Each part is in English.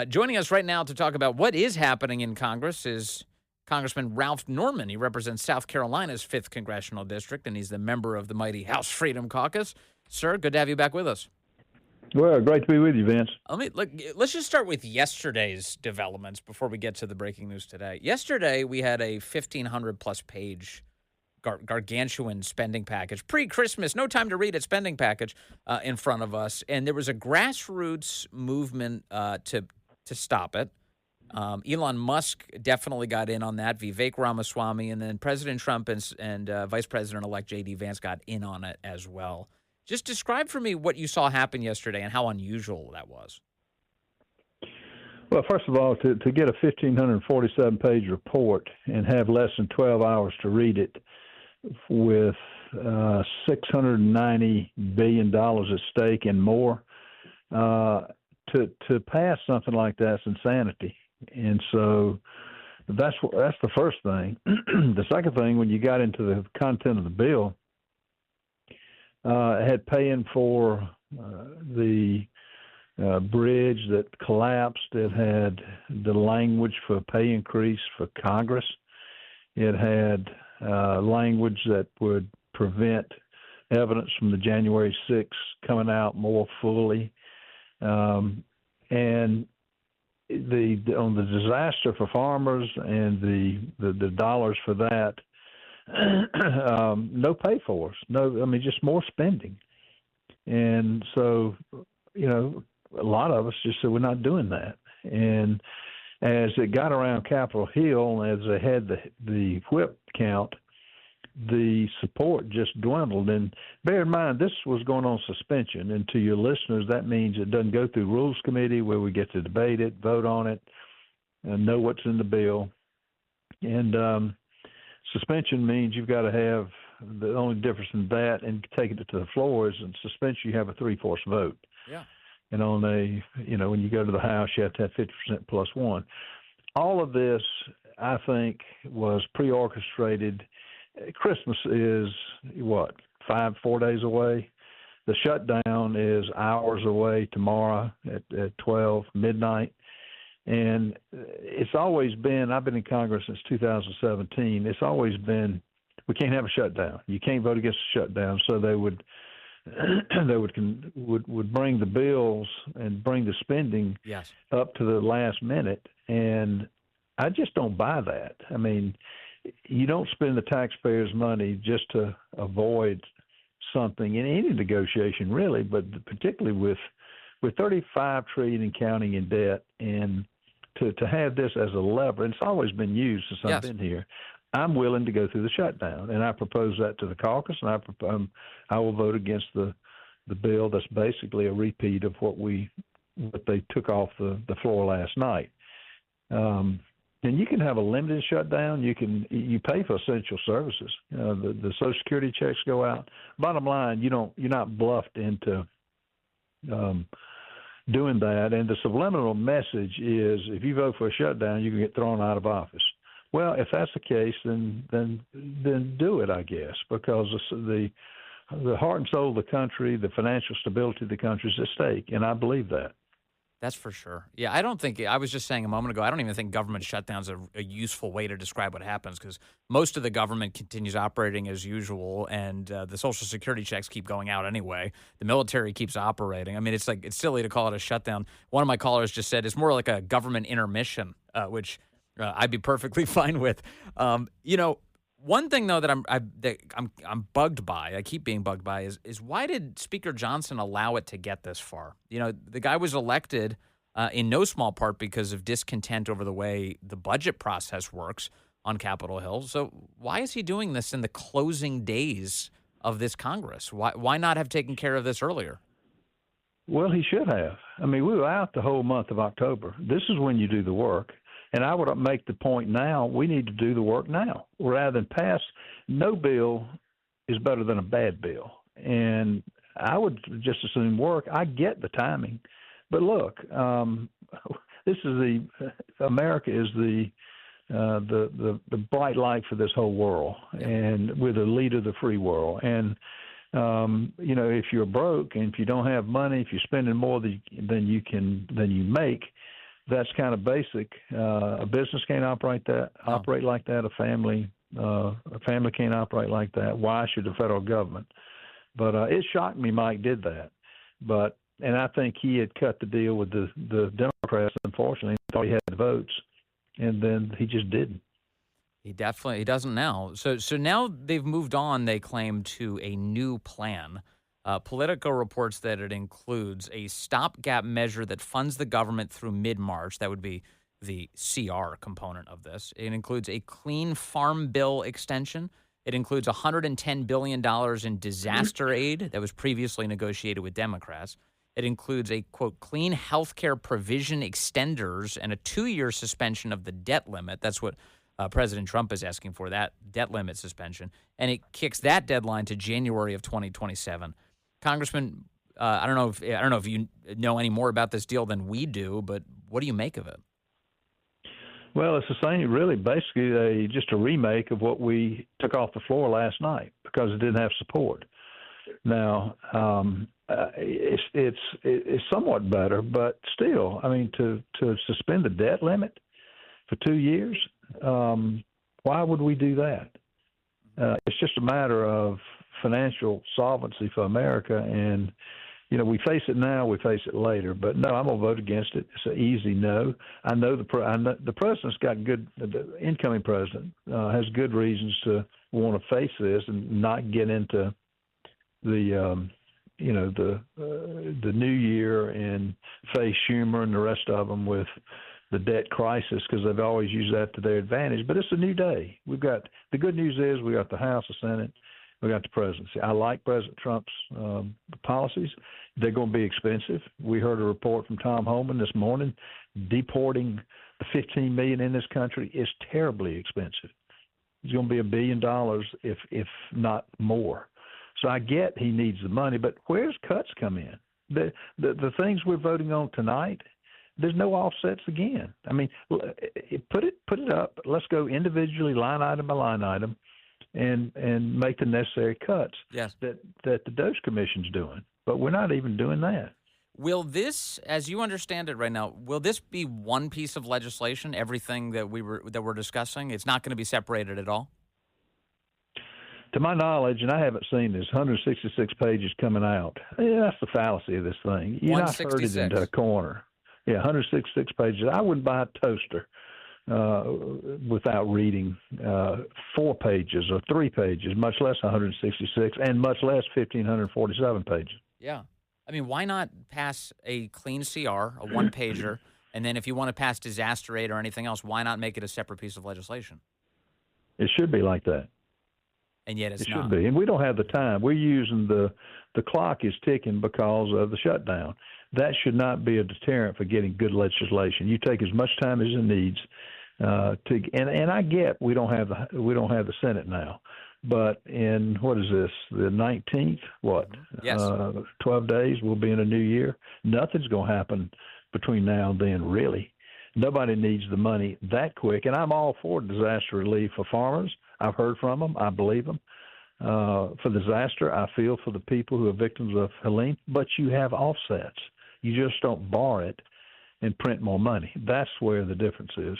Joining us right now to talk about what is happening in Congress is Congressman Ralph Norman. He represents South Carolina's 5th Congressional District, and he's the member of the mighty House Freedom Caucus. Sir, good to have you back with us. Well, great to be with you, Vince. Let's just start with yesterday's developments before we get to the breaking news today. Yesterday, we had a 1,500-plus page gargantuan spending package, pre-Christmas, no time to read it spending package in front of us, and there was a grassroots movement to stop it. Elon Musk definitely got in on that, Vivek Ramaswamy, and then President Trump and Vice President-elect J.D. Vance got in on it as well. Just describe for me what you saw happen yesterday and how unusual that was. Well, first of all, to get a 1,547-page report and have less than 12 hours to read it with $690 billion at stake and more, to pass something like that's insanity. And so that's the first thing. The second thing, when you got into the content of the bill, it had paying for the bridge that collapsed. It had the language for pay increase for Congress. It had language that would prevent evidence from the January 6th coming out more fully. And on the disaster for farmers and the dollars for that, no pay for us. Just more spending. And so, a lot of us just said we're not doing that. And as it got around Capitol Hill, as they had the whip count, the support just dwindled. And bear in mind, this was going on suspension. And to your listeners, that means it doesn't go through Rules Committee where we get to debate it, vote on it, and know what's in the bill. And suspension means you've got to have the only difference in that and taking it to the floor is in suspension you have a 3/4 vote. Yeah. And on when you go to the House, you have to have 50% plus one. All of this, I think, was pre-orchestrated. Christmas is, 4 days away? The shutdown is hours away tomorrow at 12 midnight. And it's always been, I've been in Congress since 2017, it's always been, we can't have a shutdown. You can't vote against a shutdown. So they would bring the bills and bring the spending up to the last minute. And I just don't buy that. I mean, you don't spend the taxpayers' money just to avoid something in any negotiation, really, but particularly with $35 trillion and counting in debt, and to have this as a lever, and it's always been used since I've been here. I'm willing to go through the shutdown, and I propose that to the caucus, and I will vote against the bill that's basically a repeat of what they took off the floor last night. And you can have a limited shutdown. You pay for essential services. The Social Security checks go out. Bottom line, you're not bluffed into doing that. And the subliminal message is, if you vote for a shutdown, you can get thrown out of office. Well, if that's the case, then do it, I guess, because the heart and soul of the country, the financial stability of the country is at stake, and I believe that. That's for sure. Yeah, I don't think – I was just saying a moment ago, I don't even think government shutdown's a useful way to describe what happens, because most of the government continues operating as usual, and the Social Security checks keep going out anyway. The military keeps operating. I mean, it's silly to call it a shutdown. One of my callers just said it's more like a government intermission, which I'd be perfectly fine with. One thing, though, that I'm bugged by, I keep being bugged by, is why did Speaker Johnson allow it to get this far? The guy was elected in no small part because of discontent over the way the budget process works on Capitol Hill. So why is he doing this in the closing days of this Congress? Why not have taken care of this earlier? Well, he should have. I mean, we were out the whole month of October. This is when you do the work. And I would make the point now, we need to do the work now rather than pass. No bill is better than a bad bill. And I would just as soon work. I get the timing. But look, this is America is the bright light for this whole world. And we're the leader of the free world. And, if you're broke and if you don't have money, if you're spending more than you make, that's kind of basic. A business can't operate like that. A family can't operate like that. Why should the federal government? But it shocked me Mike did that. And I think he had cut the deal with the Democrats. Unfortunately, he thought he had the votes, and then he just didn't. He doesn't now. So now they've moved on, they claim, to a new plan. Politico reports that it includes a stopgap measure that funds the government through mid-March. That would be the CR component of this. It includes a clean farm bill extension. It includes $110 billion in disaster aid that was previously negotiated with Democrats. It includes a, quote, clean health care provision extenders and a 2-year suspension of the debt limit. That's what President Trump is asking for, that debt limit suspension. And it kicks that deadline to January of 2027. Congressman, I don't know if you know any more about this deal than we do, but what do you make of it? Well, it's the same, really, basically just a remake of what we took off the floor last night because it didn't have support. Now, it's somewhat better, but still, I mean, to suspend the debt limit for 2 years, why would we do that? It's just a matter of financial solvency for America, and we face it now, we face it later. But no, I'm gonna vote against it. It's an easy no. I know the president's got the incoming president has good reasons to want to face this and not get into the new year and face Schumer and the rest of them with the debt crisis, because they've always used that to their advantage. But it's a new day. The good news is we got the House, the Senate, we got the presidency. I like President Trump's policies. They're going to be expensive. We heard a report from Tom Homan this morning. Deporting the 15 million in this country is terribly expensive. It's going to be $1 billion, if not more. So I get he needs the money, but where's cuts come in? The things we're voting on tonight, there's no offsets again. I mean, put it up. Let's go individually, line item by line item, and make the necessary cuts. Yes. that the DOJ Commission's doing. But we're not even doing that. Will this, as you understand it right now, will this be one piece of legislation? Everything that we're discussing, it's not going to be separated at all. To my knowledge, and I haven't seen this, 166 pages coming out. Yeah, that's the fallacy of this thing. You're not herded into a corner. Yeah, 166 pages. I wouldn't buy a toaster without reading 4 pages or 3 pages, much less 166, and much less 1,547 pages. Yeah. I mean, why not pass a clean CR, a one-pager, and then if you want to pass disaster aid or anything else, why not make it a separate piece of legislation? It should be like that. And yet it's not. It should be. And we don't have the time. We're using the clock is ticking because of the shutdown. That should not be a deterrent for getting good legislation. You take as much time as it needs and I get we don't have the Senate now. But in, what is this, the 19th? What? Yes. 12 days, we'll be in a new year. Nothing's going to happen between now and then, really. Nobody needs the money that quick. And I'm all for disaster relief for farmers. I've heard from them. I believe them. For disaster, I feel for the people who are victims of Helene. But you have offsets. You just don't borrow it and print more money. That's where the difference is.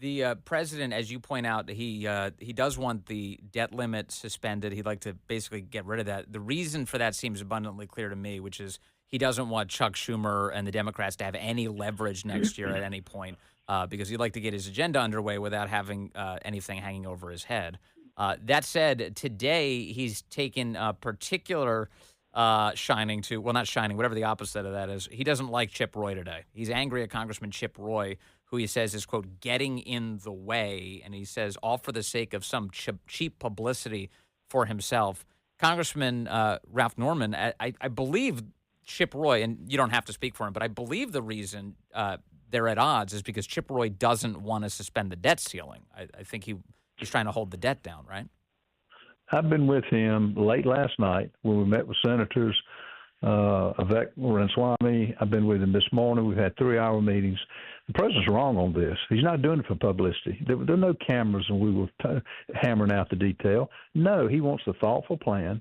The president, as you point out, he does want the debt limit suspended. He'd like to basically get rid of that. The reason for that seems abundantly clear to me, which is he doesn't want Chuck Schumer and the Democrats to have any leverage next year at any point because he'd like to get his agenda underway without having anything hanging over his head. That said, today he's taken a particular shining to, well, not shining, whatever the opposite of that is. He doesn't like Chip Roy today. He's angry at Congressman Chip Roy, who he says is, quote, getting in the way. And he says all for the sake of some cheap publicity for himself. Congressman Ralph Norman, I believe Chip Roy, and you don't have to speak for him, but I believe the reason they're at odds is because Chip Roy doesn't want to suspend the debt ceiling. I think he's trying to hold the debt down, right? I've been with him late last night when we met with Senators Vivek Ramaswamy. I've been with him this morning. We've had 3-hour meetings. The president's wrong on this. He's not doing it for publicity. There are no cameras and we were hammering out the detail. No, he wants a thoughtful plan.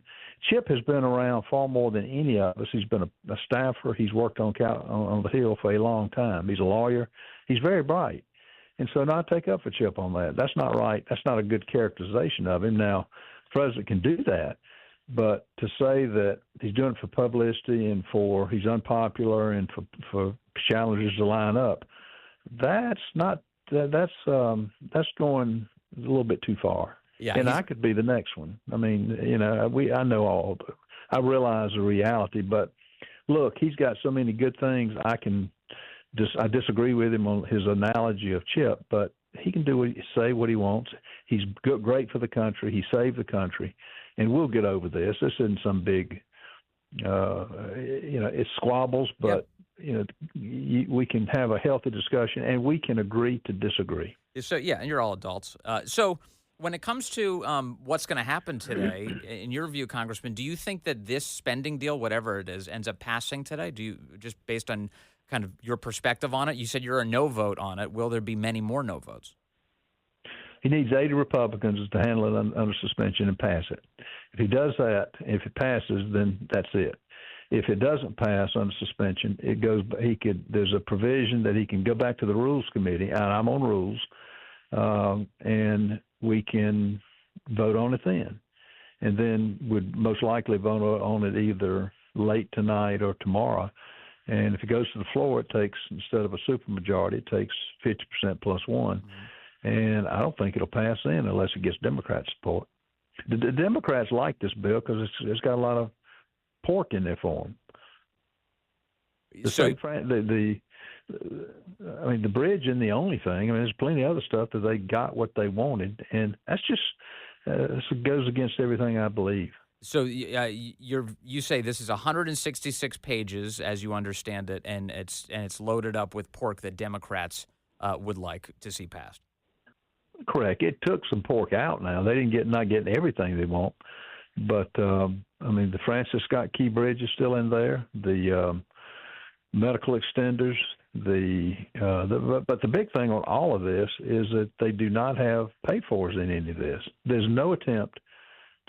Chip has been around far more than any of us. He's been a staffer. He's worked on the Hill for a long time. He's a lawyer. He's very bright. And so not take up for Chip on that. That's not right. That's not a good characterization of him. Now, the president can do that, but to say that he's doing it for publicity and he's unpopular and for challengers to line up, that's going a little bit too far. Yeah, and I could be the next one. I mean, I realize the reality, but look, he's got so many good things. I disagree with him on his analogy of Chip, but he can say what he wants. He's great for the country. He saved the country, and we'll get over this. This isn't some big, it's squabbles, but. Yep. We can have a healthy discussion, and we can agree to disagree. So, yeah, and you're all adults. So when it comes to what's going to happen today, in your view, Congressman, do you think that this spending deal, whatever it is, ends up passing today? Do you, just based on kind of your perspective on it, you said you're a no vote on it. Will there be many more no votes? He needs 80 Republicans to handle it under suspension and pass it. If he does that, if it passes, then that's it. If it doesn't pass under suspension, there's a provision that he can go back to the Rules Committee, and I'm on rules, and we can vote on it then. And then would most likely vote on it either late tonight or tomorrow. And if it goes to the floor, it takes, instead of a supermajority, it takes 50% plus one. Mm-hmm. And I don't think it'll pass then unless it gets Democrat support. The Democrats like this bill because it's got a lot of pork in there for them. The bridge isn't the only thing. I mean, there's plenty of other stuff that they got what they wanted, and that's just this goes against everything I believe. So you say this is 166 pages, as you understand it, and it's loaded up with pork that Democrats would like to see passed. Correct. It took some pork out. Now they not getting everything they want. But, the Francis Scott Key Bridge is still in there, the medical extenders, but the big thing on all of this is that they do not have pay-fors in any of this. There's no attempt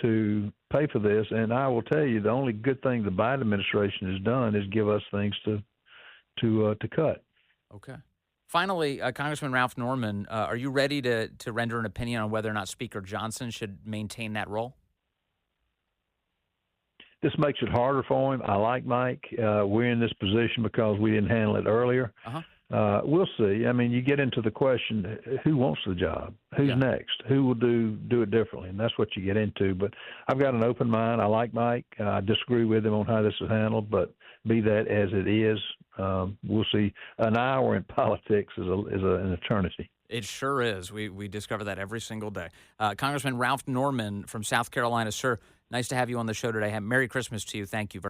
to pay for this, and I will tell you the only good thing the Biden administration has done is give us things to cut. Okay. Finally, Congressman Ralph Norman, are you ready to render an opinion on whether or not Speaker Johnson should maintain that role? This makes it harder for him. I like Mike. We're in this position because we didn't handle it earlier. Uh-huh. We'll see. I mean, you get into the question, who wants the job? Who's next? Who will do it differently? And that's what you get into. But I've got an open mind. I like Mike. I disagree with him on how this is handled, but be that as it is, we'll see. An hour in politics is an eternity. It sure is. We discover that every single day. Congressman Ralph Norman from South Carolina, sir, nice to have you on the show today. Merry Christmas to you. Thank you very much.